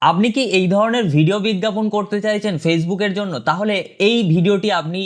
আপনি কি এই ধরনের ভিডিও বিজ্ঞাপন করতে চাইছেন ফেসবুকের জন্য? তাহলে এই ভিডিওটি আপনি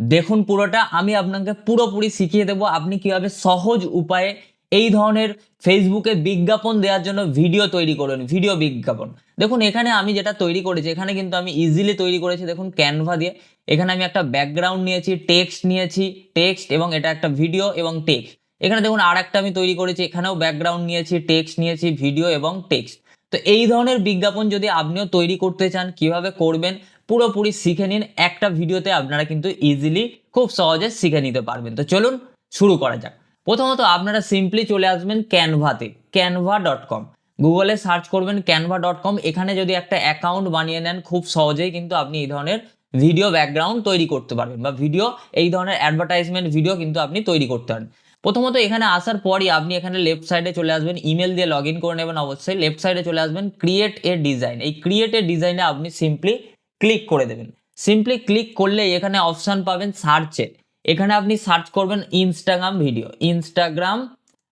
দেখুন পুরোটা। আমি আপনাকে পুরোপুরি শিখিয়ে দেব আপনি কিভাবে সহজ উপায়ে এই ধরনের ফেসবুকে বিজ্ঞাপন দেওয়ার জন্য ভিডিও তৈরি করবেন, ভিডিও বিজ্ঞাপন। দেখুন এখানে আমি যেটা তৈরি করেছি, এখানে কিন্তু আমি ইজিলি তৈরি করেছি দেখুন ক্যানভা দিয়ে। এখানে আমি একটা ব্যাকগ্রাউন্ড নিয়েছি, টেক্সট নিয়েছি, টেক্সট এবং এটা একটা ভিডিও এবং টেক্সট। এখানে দেখুন আরেকটা আমি তৈরি করেছি, এখানেও ব্যাকগ্রাউন্ড নিয়েছি, টেক্সট নিয়েছি, ভিডিও এবং টেক্সট। তো এই ধরনের বিজ্ঞাপন যদি আপনিও তৈরি করতে চান, কিভাবে করবেন পুরোপুরি শিখে নিন। একটা ভিডিওতে আপনারা কিন্তু ইজিলি খুব সহজে শিখে নিতে পারবেন। তো চলুন শুরু করা যাক। প্রথমত আপনারা সিম্পলি চলে আসবেন ক্যানভাতে, canva.com। গুগলে সার্চ করবেন canva.com। এখানে যদি একটা অ্যাকাউন্ট বানিয়ে নেন খুব সহজেই কিন্তু আপনি এই ধরনের ভিডিও ব্যাকগ্রাউন্ড তৈরি করতে পারবেন, বা ভিডিও এই ধরনের অ্যাডভার্টাইজমেন্ট ভিডিও কিন্তু আপনি তৈরি করতে পারেন। প্রথমত এখানে আসার পরই আপনি এখানে লেফট সাইডে চলে আসবেন, ইমেল দিয়ে লগ ইন করে নেবেন অবশ্যই। লেফট সাইডে চলে আসবেন ক্রিয়েট এ ডিজাইন, এই ক্রিয়েট এ ডিজাইনে আপনি সিম্পলি ক্লিক করে দেবেন। সিম্পলি ক্লিক করলে এখানে অপশন পাবেন সার্চে। এখানে আপনি সার্চ করবেন ইনস্টাগ্রাম ভিডিও, ইনস্টাগ্রাম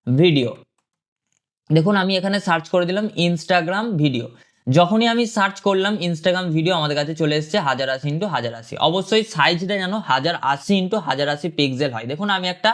ভিডিও। দেখুন আমি এখানে সার্চ করে দিলাম ইনস্টাগ্রাম ভিডিও। যখনই আমি সার্চ করলাম ইনস্টাগ্রাম ভিডিও আমাদের কাছে চলে এসেছে 1080 ইন্টু 1080। অবশ্যই সাইজটা যেন 1080 ইন্টু 1080 পিক্সেল হয়। দেখুন আমি একটা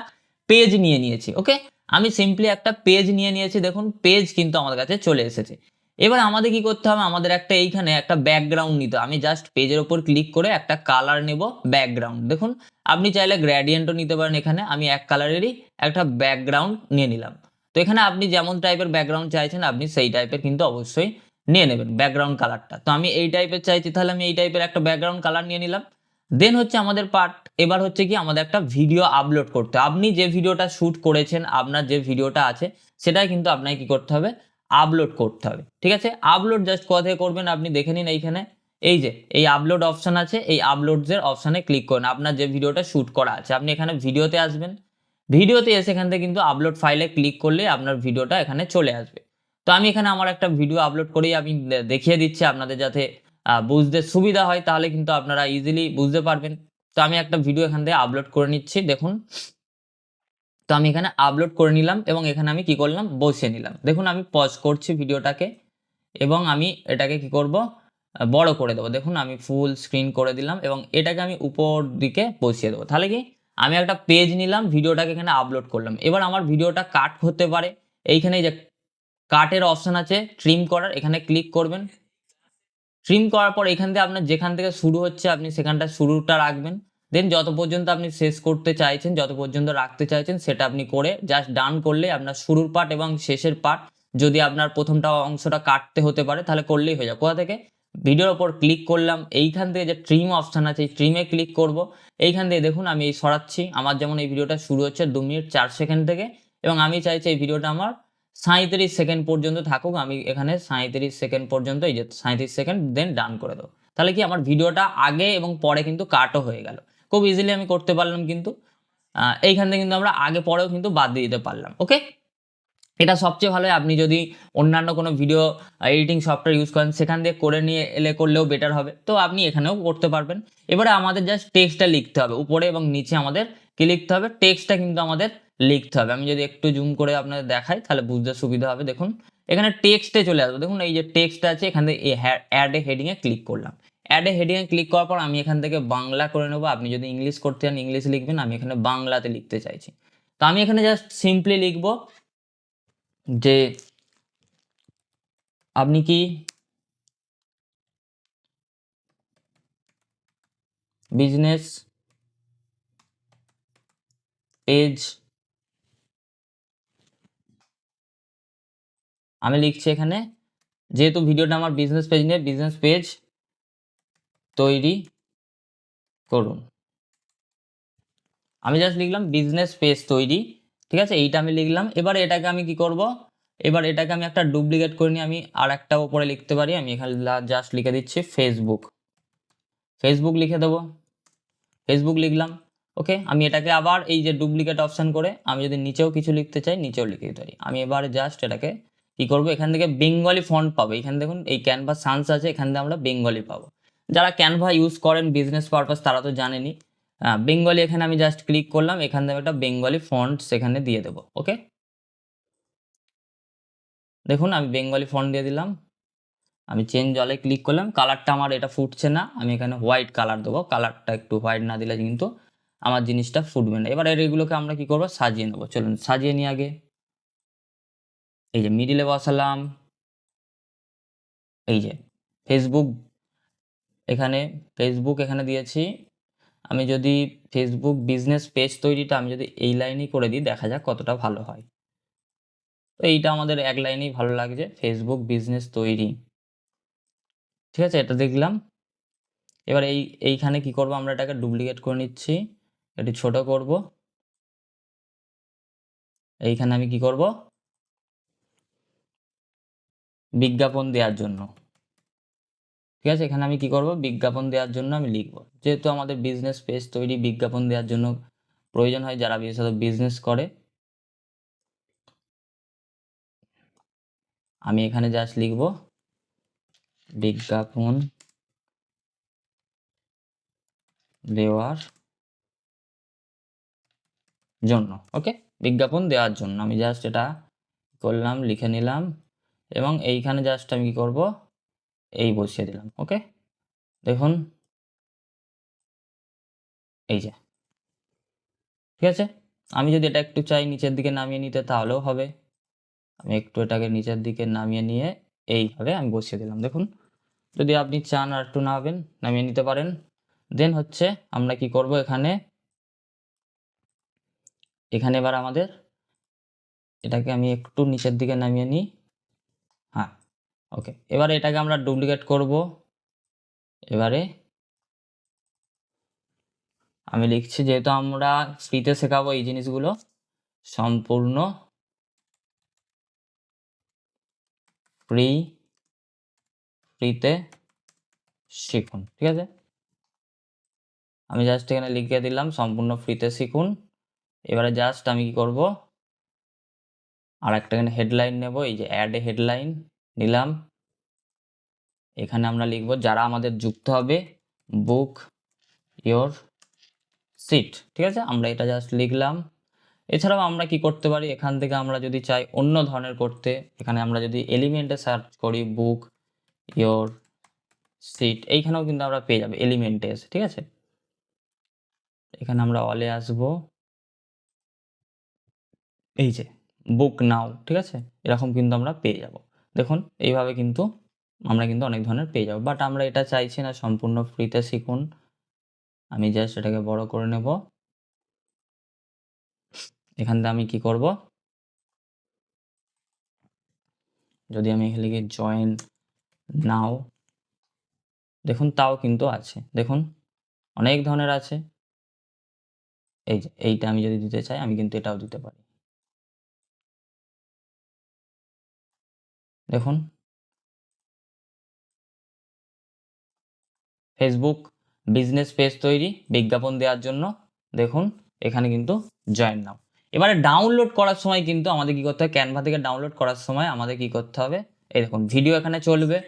পেজ নিয়ে নিয়েছি, ওকে। আমি সিম্পলি একটা পেজ নিয়ে নিয়েছি, দেখুন পেজ কিন্তু আমাদের কাছে চলে এসেছে। এবার আমাদের কি করতে হবে, আমাদের একটা এইখানে একটা ব্যাকগ্রাউন্ড নিতে হবে। আমি জাস্ট পেজের ওপর ক্লিক করে একটা কালার নেব, ব্যাকগ্রাউন্ড। দেখুন আপনি চাইলে গ্রেডিয়েন্টও নিতে পারেন। এখানে আমি এক কালারেরই একটা ব্যাকগ্রাউন্ড নিয়ে নিলাম। তো এখানে আপনি যেমন টাইপের ব্যাকগ্রাউন্ড চাইছেন আপনি সেই টাইপের কিন্তু অবশ্যই নিয়ে নেবেন ব্যাকগ্রাউন্ড কালারটা। তো আমি এই টাইপের চাইছি, তাহলে আমি এই টাইপের একটা ব্যাকগ্রাউন্ড কালার নিয়ে নিলাম। দেন হচ্ছে আমাদের পার্ট, এবার হচ্ছে কি আমাদের একটা ভিডিও আপলোড করতে হবে। আপনি যে ভিডিওটা শ্যুট করেছেন, আপনার যে ভিডিওটা আছে সেটাই কিন্তু আপনাকে কি করতে হবে, আপলোড করতে হবে। ঠিক আছে, আপলোড জাস্ট কোথা থেকে করবেন আপনি দেখে নিন। এইখানে এই যে এই আপলোড অপশন আছে, এই আপলোডসের অপশানে ক্লিক করুন। আপনার যে ভিডিওটা শ্যুট করা আছে আপনি এখানে ভিডিওতে আসবেন। ভিডিওতে এসে এখান থেকে কিন্তু আপলোড ফাইলে ক্লিক করলে আপনার ভিডিওটা এখানে চলে আসবে। তো আমি এখানে আমার একটা ভিডিও আপলোড করেই আমি দেখিয়ে দিচ্ছি আপনাদের, যাতে বুঝতে সুবিধা হয়, তাহলে কিন্তু আপনারা ইজিলি বুঝতে পারবেন। তো আমি একটা ভিডিও এখান থেকে আপলোড করে নিচ্ছি দেখুন। তো আমি এখানে আপলোড করে নিলাম এবং এখানে আমি কি করলাম, বসিয়ে নিলাম। দেখুন আমি পজ করছি ভিডিওটাকে এবং আমি এটাকে কি করব, বড় করে দেবো। দেখুন আমি ফুল স্ক্রিন করে দিলাম এবং এটাকে আমি উপর দিকে বসিয়ে দেবো। তাহলে কি আমি একটা পেজ নিলাম, ভিডিওটাকে এখানে আপলোড করলাম। এবার আমার ভিডিওটা কাট হতে পারে, এইখানে যে কাটের অপশন আছে ট্রিম করার, এখানে ক্লিক করবেন। ট্রিম করার পর এখান থেকে আপনার যেখান থেকে শুরু হচ্ছে আপনি সেখানটা শুরুটা রাখবেন। দেন যত পর্যন্ত আপনি শেষ করতে চাইছেন, যত পর্যন্ত রাখতে চাইছেন সেটা আপনি করে জাস্ট ডান করলে আপনার শুরুর পার্ট এবং শেষের পার্ট, যদি আপনার প্রথমটা অংশটা কাটতে হতে পারে তাহলে করলেই হয়ে যাবে। কোথা থেকে, ভিডিওর ওপর ক্লিক করলাম, এইখান থেকে যে ট্রিম অপশন আছে এই ট্রিমে ক্লিক করব। এইখান থেকে দেখুন আমি এই সরাচ্ছি। আমার যেমন এই ভিডিওটা শুরু হচ্ছে 2 মিনিট 4 সেকেন্ড থেকে এবং আমি চাইছি এই ভিডিওটা আমার 37 সেকেন্ড পর্যন্ত থাকুক। আমি এখানে 37 সেকেন্ড পর্যন্ত, এই যে 37 সেকেন্ড, দেন ডান করে দেবো। তাহলে কি আমার ভিডিওটা আগে এবং পরে কিন্তু কাটও হয়ে গেল। খুব ইজিলি আমি করতে পারলাম কিন্তু। এইখান থেকে কিন্তু আমরা আগে পরেও কিন্তু বাদ দিয়ে দিতে পারলাম, ওকে। এটা সবচেয়ে ভালো হয় আপনি যদি অন্যান্য কোনো ভিডিও এডিটিং সফটওয়্যার ইউজ করেন সেখান দিয়ে করে নিয়ে এলে করলেও বেটার হবে। তো আপনি এখানেও করতে পারবেন। এবারে আমাদের জাস্ট টেক্সটটা লিখতে হবে, উপরে এবং নিচে আমাদের কি লিখতে হবে, টেক্সটটা কিন্তু আমাদের লিখতে হবে। আমি যদি একটু জুম করে আপনাদের দেখাই তাহলে বুঝতে সুবিধা হবে। দেখুন এখানে টেক্সটে চলে আসবে। দেখুন এই যে টেক্সট আছে এখান থেকে অ্যাড এ হেডিংয়ে ক্লিক করলাম। অ্যাড এ হেডিংয়ে ক্লিক করার পর আমি এখান থেকে বাংলা করে নেবো। আপনি যদি ইংলিশ করতে চান ইংলিশ লিখবেন, আমি এখানে বাংলাতে লিখতে চাইছি। তো আমি এখানে জাস্ট সিম্পলি লিখবো যে আপনি কি বিজনেস পেজ, আমি লিখছি এখানে, যেহেতু ভিডিওটা আমার বিজনেস পেজ নিয়ে, বিজনেস পেজ তৈরি করুন। আমি জাস্ট লিখলাম বিজনেস পেজ তৈরি, ঠিক আছে, এইটা আমি লিখলাম। এবার এটাকে আমি কি করব, এবার এটাকে আমি একটা ডুপ্লিকেট করে নিয়ে আমি আর একটা উপরে লিখতে পারি। আমি এখানে জাস্ট লিখে দিচ্ছি ফেসবুক, ফেসবুক লিখে দেবো, ফেসবুক লিখলাম, ওকে। আমি এটাকে আবার এই যে ডুপ্লিকেট অপশন করে আমি যদি নিচেও কিছু লিখতে চাই নিচেও লিখে দিতে পারি। আমি এবার জাস্ট এটাকে কি করব, এখান থেকে বেঙ্গলি ফন্ট পাবো। এখানে দেখুন এই ক্যানভা সান্স আছে, এখান থেকে আমরা বেঙ্গলি পাবো। যারা ক্যানভা ইউজ করেন বিজনেস পারপাস তারা তো জানেনই। বেঙ্গলি এখানে আমি জাস্ট ক্লিক করলাম, এখান থেকে একটা বেঙ্গলি ফন্ট সেখানে দিয়ে দেবো, ওকে। দেখুন আমি বেঙ্গলি ফন্ট দিয়ে দিলাম। আমি চেঞ্জ জলে ক্লিক করলাম, কালারটা আমার এটা ফুটছে না, আমি এখানে হোয়াইট কালার দেবো। কালারটা একটু হোয়াইট না দিলে কিন্তু আমার জিনিসটা ফুটবে না। এবার এগুলোকে আমরা কি করব, সাজিয়ে নেবো। চলুন সাজিয়ে নিই আগে। এই যে মিডিলে বসালাম, এই যে ফেসবুক এখানে দিয়েছি। আমি যদি ফেসবুক বিজনেস পেজ তৈরিটা আমি যদি এই লাইনেই করে দিই, দেখা যাক কতটা ভালো হয়। তো এইটা আমাদের এক লাইনেই ভালো লাগছে, ফেসবুক বিজনেস তৈরি। ঠিক আছে, এটা দেখলাম। এবার এইখানে কি করব, আমরা এটাকে ডুপ্লিকেট করে নিচ্ছি, এটি ছোট করব। এইখানে আমি কি করব, বিজ্ঞাপন দেওয়ার জন্য। ঠিক আছে, এখানে আমি কি করব, বিজ্ঞাপন দেওয়ার জন্য আমি লিখব। যেহেতু আমাদের বিজনেস পেজ তৈরি বিজ্ঞাপন দেওয়ার জন্য প্রয়োজন হয়, যারা বিশেষত বিজনেস করে। আমি এখানে জাস্ট লিখব বিজ্ঞাপন দেওয়ার জন্য। ওকে, বিজ্ঞাপন দেওয়ার জন্য আমি জাস্ট এটা করলাম, লিখে নিলাম, এবং এইখানে জাস্ট আমি কি করব, এই বসিয়ে দিলাম। ওকে, দেখুন এই যে, ঠিক আছে। আমি যদি এটা একটু চাই নিচের দিকে নামিয়ে নিতে, তাহলেও হবে। আমি একটু এটাকে নিচের দিকে নামিয়ে নিয়ে এইভাবে আমি বসিয়ে দিলাম। দেখুন, যদি আপনি চান আর একটু নামিয়ে নিতে পারেন। দেন হচ্ছে আমরা কি করব, এখানে এবার আমাদের এটাকে আমি একটু নিচের দিকে নামিয়ে নিই। হ্যাঁ, ওকে। এবারে এটাকে আমরা ডুপ্লিকেট করব। এবারে আমি লিখছি, যেহেতু আমরা ফ্রিতে শেখাবো এই জিনিসগুলো, সম্পূর্ণ ফ্রিতে শিখুন। ঠিক আছে, আমি জাস্ট এখানে লিখে দিলাম সম্পূর্ণ ফ্রিতে শিখুন। এবারে জাস্ট আমি কি করব, আর একটা এখানে হেডলাইন নেব, এই যে অ্যাড এ হেডলাইন নিলাম। এখানে আমরা লিখব, যারা আমাদের যুক্ত হবে, বুক ইয়োর সিট। ঠিক আছে, আমরা এটা জাস্ট লিখলাম। এছাড়াও আমরা কি করতে পারি, এখান থেকে আমরা যদি চাই অন্য ধরনের করতে, এখানে আমরা যদি এলিমেন্টে সার্চ করি বুক ইয়োর সিট, এইখানেও কিন্তু আমরা পেয়ে যাবে এলিমেন্টে এসে। ঠিক আছে, এখানে আমরা অলে আসবো, এই যে বুক নাও। ঠিক আছে, এরকম কিন্তু আমরা পেয়ে যাব। দেখুন এইভাবে কিন্তু আমরা কিন্তু অনেক ধরনের পেয়ে যাব, বাট আমরা এটা চাইছি না, সম্পূর্ণ ফ্রিতে শিখুন। আমি জাস্ট এটাকে বড় করে নেব। এখান থেকে আমি কি করব, যদি আমি এখানে লিখি জয়েন নাও, দেখুন তাও কিন্তু আছে। দেখুন অনেক ধরনের আছে। এই যে এইটা আমি যদি দিতে চাই, আমি কিন্তু এটাও দিতে পারি। দেখুন ফেসবুক বিজনেস পেজ তৈরি বিজ্ঞাপন দেওয়ার জন্য, দেখুন এখানে কিন্তু জয়েন নাও। এবারে ডাউনলোড করার সময় কিন্তু আমাদের কি করতে হবে, ক্যানভা থেকে ডাউনলোড করার সময় আমাদের কি করতে হবে, এই দেখুন ভিডিও এখানে চলবে,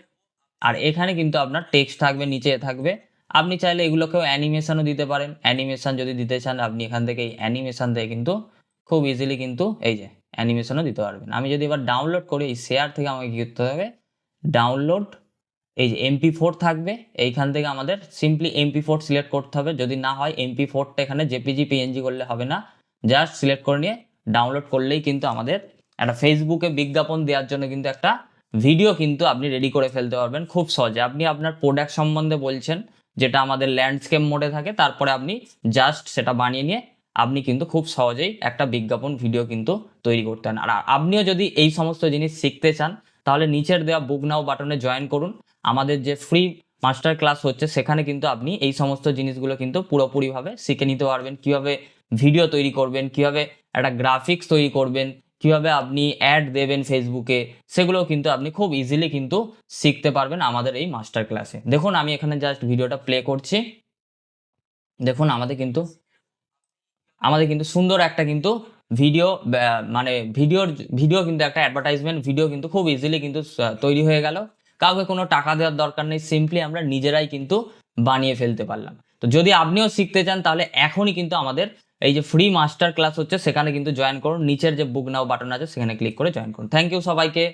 আর এখানে কিন্তু আপনার টেক্সট থাকবে, নিচে থাকবে। আপনি চাইলে এগুলোকেও অ্যানিমেশনও দিতে পারেন। অ্যানিমেশন যদি দিতে চান, আপনি এখান থেকে এই অ্যানিমেশন থেকে কিন্তু খুব ইজিলি কিন্তু এই যে অ্যানিমেশনও দিতে পারবেন। আমি যদি এবার ডাউনলোড করি, এই শেয়ার থেকে আমাকে কি করতে হবে, ডাউনলোড, এই যে MP4 থাকবে, এইখান থেকে আমাদের সিম্পলি MP4 সিলেক্ট করতে হবে। যদি না হয় MP4টা এখানে জেপিজি PNG করলে হবে না, জাস্ট সিলেক্ট করে নিয়ে ডাউনলোড করলেই কিন্তু আমাদের একটা ফেসবুকে বিজ্ঞাপন দেওয়ার জন্য কিন্তু একটা ভিডিও কিন্তু আপনি রেডি করে ফেলতে পারবেন খুব সহজে। আপনি আপনার প্রোডাক্ট সম্বন্ধে বলছেন, যেটা আমাদের ল্যান্ডস্কেপ মোডে থাকে, তারপরে আপনি জাস্ট সেটা বানিয়ে নিয়ে আপনি কিন্তু খুব সহজেই একটা বিজ্ঞাপন ভিডিও কিন্তু তৈরি করতে পারেন। আর আপনিও যদি এই সমস্ত জিনিস শিখতে চান, তাহলে নিচের দেওয়া বুক নাও বাটনে জয়েন করুন। আমাদের যে ফ্রি মাস্টার ক্লাস হচ্ছে, সেখানে কিন্তু আপনি এই সমস্ত জিনিসগুলো কিন্তু পুরোপুরিভাবে শিখে নিতে পারবেন। কিভাবে ভিডিও তৈরি করবেন, কিভাবে একটা গ্রাফিক্স তৈরি করবেন, কিভাবে আপনি অ্যাড দেবেন ফেসবুকে, সেগুলো কিন্তু আপনি খুব ইজিলি কিন্তু শিখতে পারবেন আমাদের এই মাস্টার ক্লাসে। দেখুন আমি এখানে জাস্ট ভিডিওটা প্লে করছি। দেখুন আমাদের কিন্তু সুন্দর একটা কিন্তু ভিডিও, মানে ভিডিও কিন্তু একটা অ্যাডভার্টাইজমেন্ট ভিডিও কিন্তু খুব ইজিলি কিন্তু তৈরি হয়ে গেল। কাউকে কোনো টাকা দেওয়ার দরকার নেই, সিম্পলি আমরা নিজেরাই কিন্তু বানিয়ে ফেলতে পারলাম। তো যদি আপনিও শিখতে চান, তাহলে এখনই কিন্তু আমাদের এই যে ফ্রি মাস্টার ক্লাস হচ্ছে, সেখানে কিন্তু জয়েন করুন। নিচের যে বুক নাও বাটন আছে, সেখানে ক্লিক করে জয়েন করুন। থ্যাংক ইউ সবাইকে।